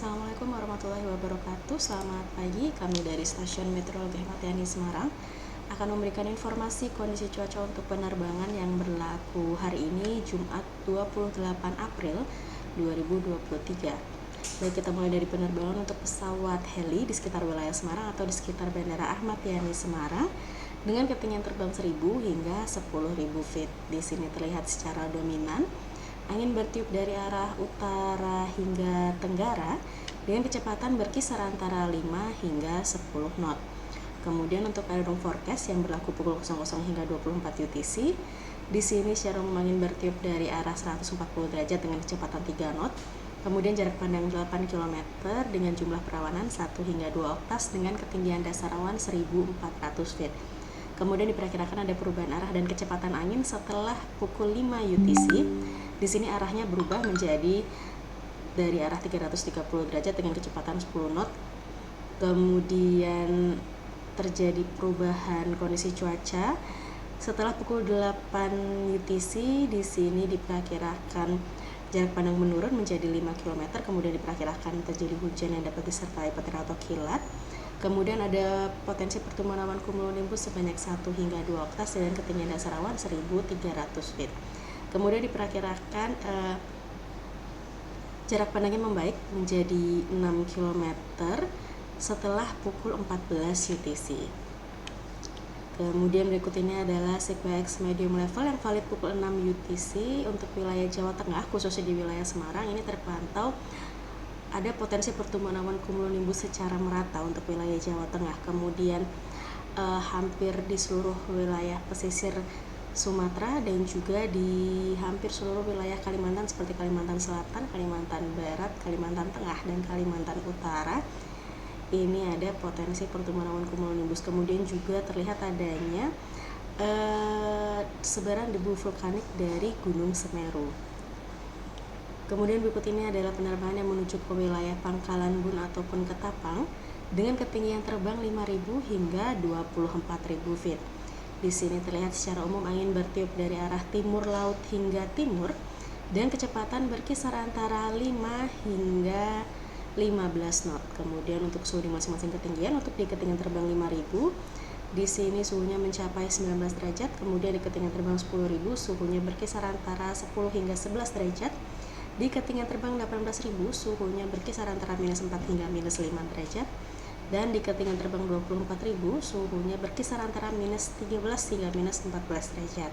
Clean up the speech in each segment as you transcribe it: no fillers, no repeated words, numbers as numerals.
Assalamualaikum warahmatullahi wabarakatuh. Selamat pagi, kami dari Stasiun Meteorologi Ahmad Yani Semarang akan memberikan informasi kondisi cuaca untuk penerbangan yang berlaku hari ini Jumat 28 April 2023. Baik, kita mulai dari penerbangan untuk pesawat heli di sekitar wilayah Semarang atau di sekitar Bandara Ahmad Yani Semarang dengan ketinggian terbang 1000 hingga 10.000 feet. Di sini terlihat secara dominan angin bertiup dari arah utara hingga tenggara dengan kecepatan berkisar antara 5 hingga 10 knot. Kemudian untuk aerodrome forecast yang berlaku pukul 00 hingga 24 UTC, di sini secara umum angin bertiup dari arah 140 derajat dengan kecepatan 3 knot. Kemudian jarak pandang 8 km dengan jumlah perawanan 1 hingga 2 oktas dengan ketinggian dasar awan 1400 feet. Kemudian diperkirakan ada perubahan arah dan kecepatan angin setelah pukul 5 UTC. Di sini arahnya berubah menjadi dari arah 330 derajat dengan kecepatan 10 knot. Kemudian terjadi perubahan kondisi cuaca setelah pukul 8 UTC. Di sini diperkirakan jarak pandang menurun menjadi 5 km. Kemudian diperkirakan terjadi hujan yang dapat disertai petir atau kilat. Kemudian ada potensi pertumbuhan awan cumulonimbus sebanyak 1 hingga 2 oktas dengan ketinggian dasar awan 1300 feet. Kemudian diperkirakan jarak pandangnya membaik menjadi 6 km setelah pukul 14 UTC. Kemudian berikut ini adalah sequence medium level yang valid pukul 6 UTC untuk wilayah Jawa Tengah, khususnya di wilayah Semarang. Ini terpantau ada potensi pertumbuhan awan cumulonimbus secara merata untuk wilayah Jawa Tengah. Kemudian hampir di seluruh wilayah pesisir Sumatera dan juga di hampir seluruh wilayah Kalimantan seperti Kalimantan Selatan, Kalimantan Barat, Kalimantan Tengah, dan Kalimantan Utara. Ini ada potensi pertumbuhan awan cumulonimbus. Kemudian juga terlihat adanya sebaran debu vulkanik dari Gunung Semeru. Kemudian berikut ini adalah penerbangan yang menuju ke wilayah Pangkalan Bun ataupun Ketapang dengan ketinggian terbang 5.000 hingga 24.000 feet. Di sini terlihat secara umum angin bertiup dari arah timur laut hingga timur dengan kecepatan berkisar antara 5 hingga 15 knot. Kemudian untuk suhu di masing-masing ketinggian, untuk di ketinggian terbang 5.000, di sini suhunya mencapai 19 derajat. Kemudian di ketinggian terbang 10.000 suhunya berkisar antara 10 hingga 11 derajat. Di ketinggian terbang 18.000 suhunya berkisar antara minus 4 hingga minus 5 derajat. Dan di ketinggian terbang 24.000 suhunya berkisar antara minus 13 hingga minus 14 derajat.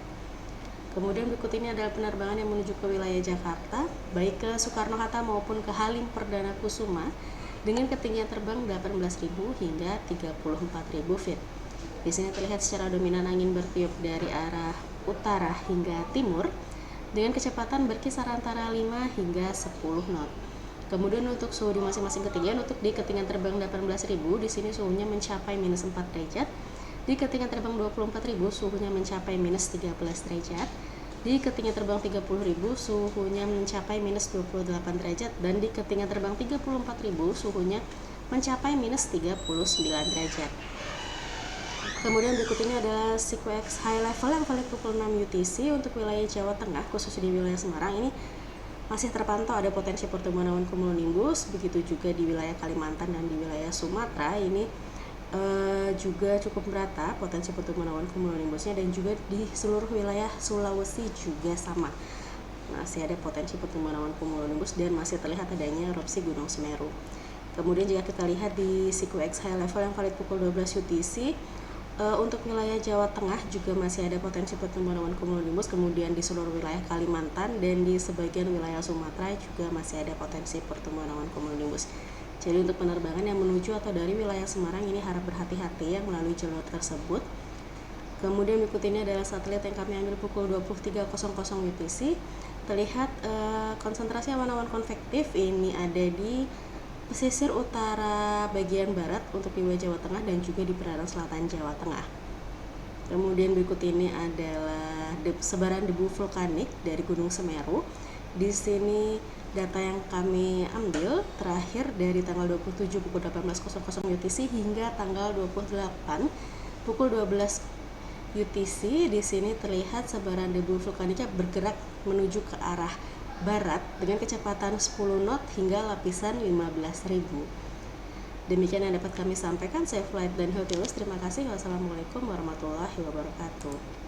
Kemudian berikut ini adalah penerbangan yang menuju ke wilayah Jakarta, baik ke Soekarno-Hatta maupun ke Halim Perdana Kusuma dengan ketinggian terbang 18.000 hingga 34.000 feet. Di sini terlihat secara dominan angin bertiup dari arah utara hingga timur dengan kecepatan berkisar antara 5 hingga 10 knot. Kemudian untuk suhu di masing-masing ketinggian, untuk di ketinggian terbang 18.000 di sini suhunya mencapai minus 4 derajat. Di ketinggian terbang 24.000 suhunya mencapai minus 13 derajat. Di ketinggian terbang 30.000 suhunya mencapai minus 28 derajat, dan di ketinggian terbang 34.000 suhunya mencapai minus 39 derajat. Kemudian berikut ini adalah sequence high level yang valid pukul 6 UTC untuk wilayah Jawa Tengah, khususnya di wilayah Semarang. Ini masih terpantau ada potensi pertumbuhan awan cumulonimbus, begitu juga di wilayah Kalimantan dan di wilayah Sumatera. Ini juga cukup merata potensi pertumbuhan awan cumulonimbusnya, dan juga di seluruh wilayah Sulawesi juga sama. Masih ada potensi pertumbuhan awan cumulonimbus dan masih terlihat adanya erupsi Gunung Semeru. Kemudian jika kita lihat di sequence high level yang valid pukul 12 UTC, untuk wilayah Jawa Tengah juga masih ada potensi pertumbuhan awan cumulonimbus. Kemudian di seluruh wilayah Kalimantan dan di sebagian wilayah Sumatera juga masih ada potensi pertumbuhan awan cumulonimbus. Jadi untuk penerbangan yang menuju atau dari wilayah Semarang ini harap berhati-hati yang melalui jalur tersebut. Kemudian berikut ini adalah satelit yang kami ambil pukul 23.00 UTC. Terlihat konsentrasi awan-awan konvektif ini ada di pesisir utara bagian barat untuk di wilayah Jawa Tengah dan juga di perairan selatan Jawa Tengah. Kemudian berikut ini adalah sebaran debu vulkanik dari Gunung Semeru. Di sini data yang kami ambil terakhir dari tanggal 27 pukul 18.00 UTC hingga tanggal 28 pukul 12 UTC. Di sini terlihat sebaran debu vulkaniknya bergerak menuju ke arah barat dengan kecepatan 10 knot hingga lapisan 15.000. Demikian yang dapat kami sampaikan. Saya Flight dan Hotels. Terima kasih. Wassalamualaikum warahmatullahi wabarakatuh.